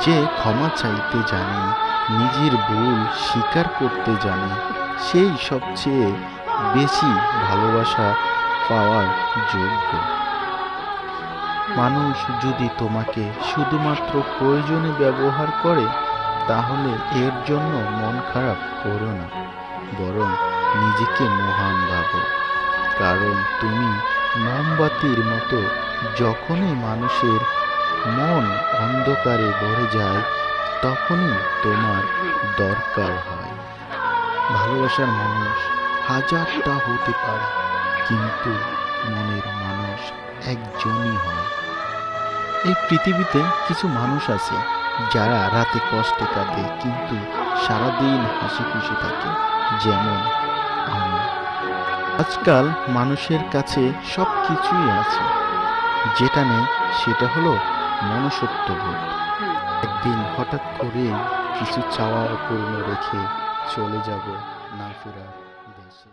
যে ক্ষমা চাইতে জানে, নিজের ভুল স্বীকার করতে জানে, সেই সবচেয়ে বেশি ভালোবাসা পাওয়ার যোগ্য। মানুষ যদি তোমাকে শুধুমাত্র প্রয়োজনে ব্যবহার করে, তাহলে এর জন্য মন খারাপ করো না, বরং নিজেকে মহান ভাবো। কারণ তুমি মোমবাতির মতো, যখনই মানুষের মন অন্ধকারে ভরে যায়, তখনই তোমার দরকার হয়। ভালোবাসার মানুষ হাজারটা হতে পারে, কিন্তু মনের মানুষ একজনই হয়। এই পৃথিবীতে কিছু মানুষ আছে যারা রাতে কষ্টে কাঁদে কিন্তু সারাদিন হাসি খুশি থাকে, যেমন আমি। আজকাল মানুষের কাছে সব কিছুই আছে, যেটা নেই সেটা হলো মনুষ্যত্ববোধ। একদিন হঠাৎ করেই কিছু চাওয়া অপূর্ণ রেখে চলে যাব না ফেরার দেশে।